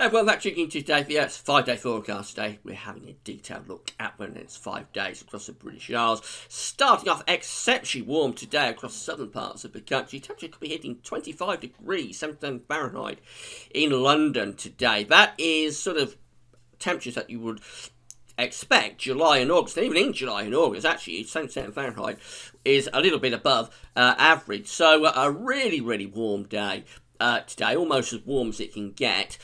Hey, well, that's checking today. It's 5-day forecast today. We're having a detailed look at when it's 5 days across the British Isles. Starting off exceptionally warm today across southern parts of the country. Temperature could be hitting 25 degrees, 17 Fahrenheit in London today. That is sort of temperatures that you would expect July and August, and even in July and August, actually, 17 Fahrenheit is a little bit above average. So a really warm day. Today, almost as warm as it can get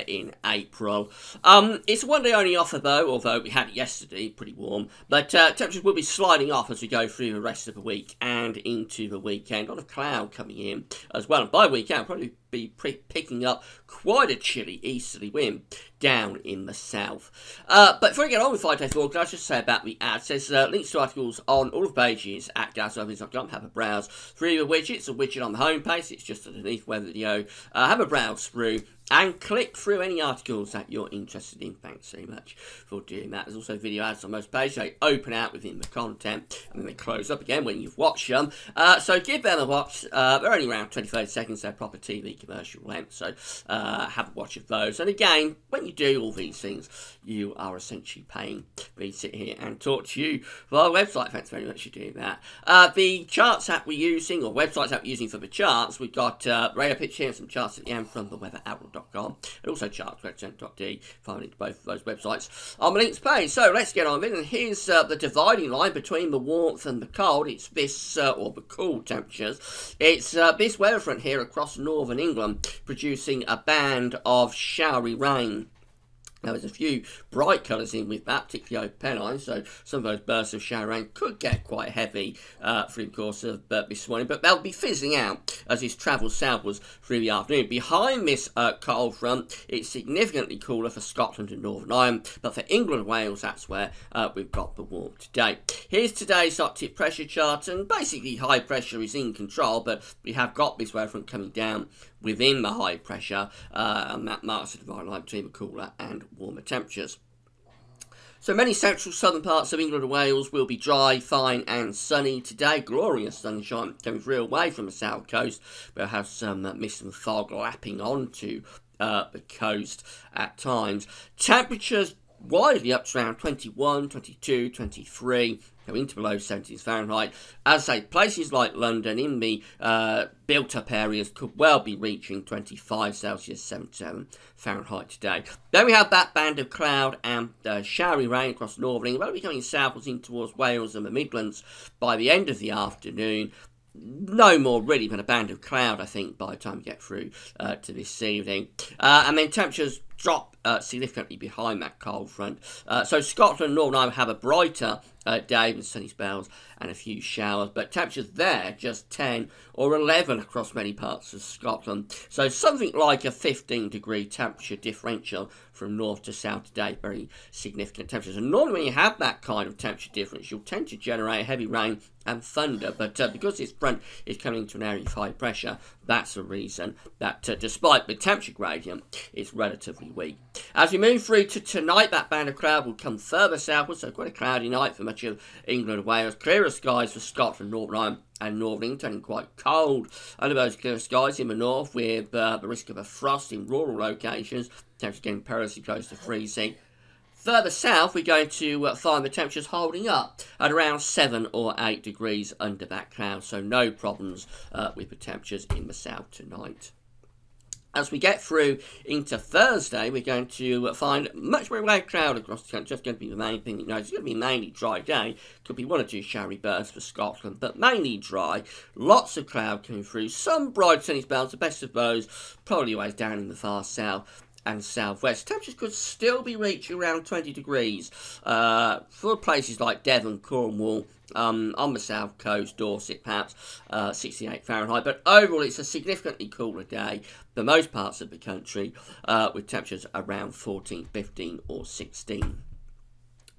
in April. It's a one-day only offer though, although we had it yesterday, pretty warm. But temperatures will be sliding off as we go through the rest of the week and into the weekend. A lot of cloud coming in as well. And by weekend, probably be picking up quite a chilly easterly wind down in the south. But before we get on with 5-day forecast, just say about the ads. There's links to articles on all of the pages at gazovins.com. Have a browse through the widgets. A widget on the homepage, it's just underneath where the video. Have a browse through and click through any articles that you're interested in. Thanks so much for doing that. There's also video ads on most pages. They open out within the content and then they close up again when you've watched them. So give them a watch. They're only around 20-30 seconds. They're proper TV commercial length. So have a watch of those. And again, when you do all these things, you are essentially paying me to sit here and talk to you via our website. Thanks very much for doing that. The charts that we're using, or websites that we're using for the charts, we've got radar pitch here and some charts at the end from the weatheroutlook.com and also charts.com.d. Find link to both of those websites on the links page. So let's get on with it. And here's the dividing line between the warmth and the cold. It's this, or the cool temperatures. It's this weather front here across northern England producing a band of showery rain. Now, there's a few bright colours in with that, particularly over Pennine, so some of those bursts of shower rain could get quite heavy through the course of this morning, but they'll be fizzing out as this travels southwards through the afternoon. Behind this cold front, it's significantly cooler for Scotland and Northern Ireland, but for England and Wales, that's where we've got the warmth today. Here's today's Arctic pressure chart, and basically high pressure is in control, but we have got this weather front coming down within the high pressure, and that marks the dividing line between the cooler and warmer temperatures. So many central southern parts of England and Wales will be dry, fine and sunny today. Glorious sunshine coming through away from the south coast. We'll have some mist and fog lapping onto the coast at times. Temperatures widely up to around 21, 22, 23, into below 70s Fahrenheit. As I say, places like London in the built-up areas could well be reaching 25 Celsius, 77 Fahrenheit today. Then we have that band of cloud and showery rain across northern England. That'll be coming southwards in towards Wales and the Midlands by the end of the afternoon. No more really than a band of cloud, I think, by the time we get through to this evening. And then temperatures drop significantly behind that cold front. So Scotland and Northern Ireland have a brighter day with sunny spells and a few showers, but temperatures there just 10 or 11 across many parts of Scotland. So something like a 15-degree temperature differential from north to south today. Very significant temperatures. And normally when you have that kind of temperature difference, you'll tend to generate heavy rain and thunder, but because this front is coming into an area of high pressure, that's the reason that despite the temperature gradient, it's relatively weak. As we move through to tonight, that band of cloud will come further southwards, so quite a cloudy night for much of England and Wales. Clearer skies for Scotland, Northern Ireland and Northern England, turning quite cold under those clear skies in the north, with the risk of a frost in rural locations. Temperatures getting perilously close to freezing. Further south, we're going to find the temperatures holding up at around 7 or 8 degrees under that cloud, so no problems with the temperatures in the south tonight. As we get through into Thursday, we're going to find much more light cloud across the country. Just going to be the main thing. It's going to be a mainly dry day. Could be one or two showery bursts for Scotland, but mainly dry. Lots of cloud coming through. Some bright sunny spells. The best of those probably always down in the far south and southwest. Temperatures could still be reaching around 20 degrees for places like Devon, Cornwall, on the south coast, Dorset perhaps, 68 Fahrenheit. But overall, it's a significantly cooler day for most parts of the country, with temperatures around 14, 15 or 16.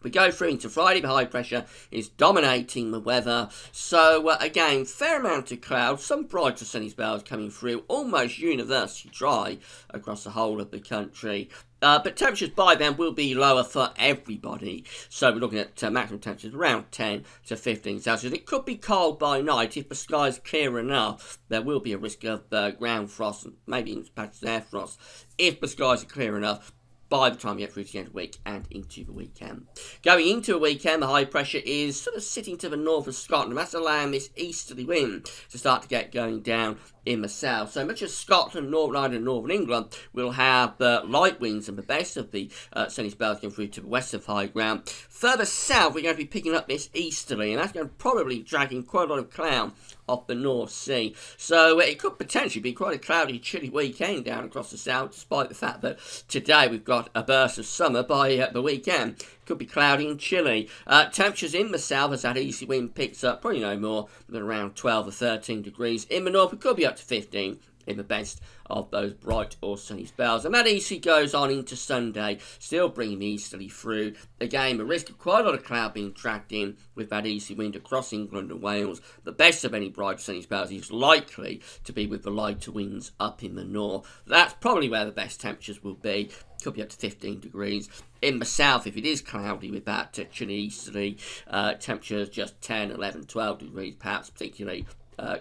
We go through into Friday, but high pressure is dominating the weather. So, again, fair amount of clouds, some brighter sunny spells coming through, almost universally dry across the whole of the country. But temperatures by then will be lower for everybody. So we're looking at maximum temperatures around 10 to 15 Celsius. It could be cold by night if the sky's clear enough. There will be a risk of ground frost and maybe even patches of air frost if the skies are clear enough by the time you get through to the end of the week and into the weekend. Going into the weekend, the high pressure is sort of sitting to the north of Scotland. That's allowing this easterly wind to start to get going down in the south. So much as Scotland, Northern Ireland and Northern England will have light winds and the best of the sunny spells going through to the west of high ground. Further south, we're going to be picking up this easterly, and that's going to probably drag in quite a lot of cloud off the North Sea. So it could potentially be quite a cloudy, chilly weekend down across the south, despite the fact that today we've got a burst of summer. By the weekend, could be cloudy and chilly. Temperatures in the south as that easy wind picks up, probably no more than around 12 or 13 degrees. In the north, it could be up to 15 in the best of those bright or sunny spells. And that easy goes on into Sunday, still bringing the easterly through. Again, the risk of quite a lot of cloud being dragged in with that easy wind across England and Wales. The best of any bright sunny spells is likely to be with the lighter winds up in the north. That's probably where the best temperatures will be. Could be up to 15 degrees. In the south, if it is cloudy with that chilly easterly, temperatures just 10, 11, 12 degrees, perhaps particularly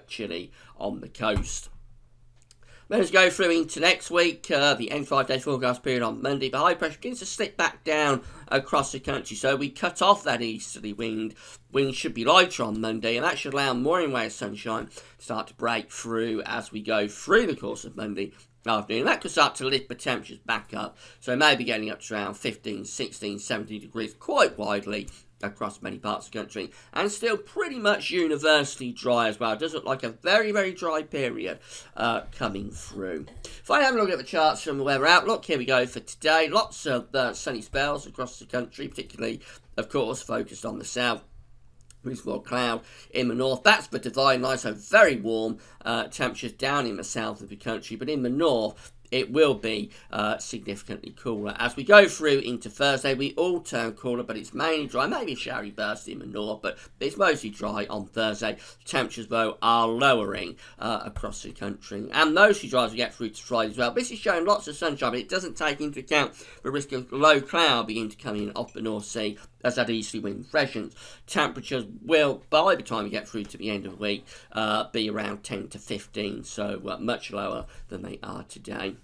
chilly on the coast. Let's go through into next week, the end 5-day forecast period on Monday. The high pressure begins to slip back down across the country, so we cut off that easterly wind. Wind should be lighter on Monday, and that should allow more in way of sunshine to start to break through as we go through the course of Monday afternoon. That could start to lift the temperatures back up, so maybe getting up to around 15, 16, 17 degrees quite widely across many parts of the country, and still pretty much universally dry as well. It does look like a very, very dry period coming through. If I have a look at the charts from the weather outlook, here we go for today. Lots of sunny spells across the country, particularly, of course, focused on the south. With more cloud in the north. That's the divine line, so very warm temperatures down in the south of the country, but in the north it will be significantly cooler. As we go through into Thursday, we all turn cooler, but it's mainly dry. Maybe a showery burst in the north, but it's mostly dry on Thursday. Temperatures, though, are lowering across the country. And mostly dry as we get through to Friday as well. This is showing lots of sunshine, but it doesn't take into account the risk of low cloud beginning to come in off the North Sea as that easterly wind freshens. Temperatures will, by the time we get through to the end of the week, be around 10 to 15, so much lower than they are today.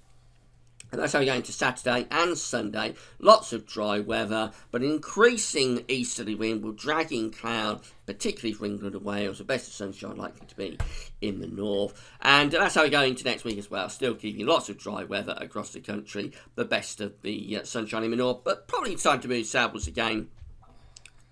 And that's how we go into Saturday and Sunday. Lots of dry weather, but an increasing easterly wind will drag in cloud, particularly for England and Wales. The best of sunshine likely to be in the north. And that's how we go into next week as well. Still keeping lots of dry weather across the country. The best of the sunshine in the north, but probably time to move southwards again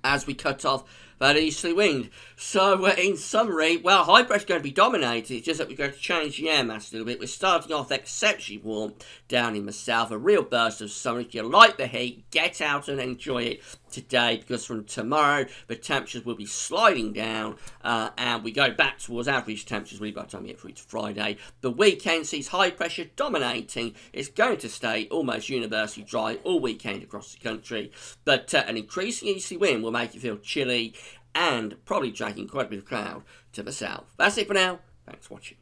as we cut off that easterly wind. So, in summary, well, high pressure is going to be dominated. It's just that we're going to change the air mass a little bit. We're starting off exceptionally warm down in the south. A real burst of summer. If you like the heat, get out and enjoy it today, because from tomorrow, the temperatures will be sliding down, and we go back towards average temperatures really by the time we get through to Friday. The weekend sees high pressure dominating. It's going to stay almost universally dry all weekend across the country, but an increasing easterly wind will make it feel chilly and probably dragging quite a bit of cloud to the south. That's it for now. Thanks for watching.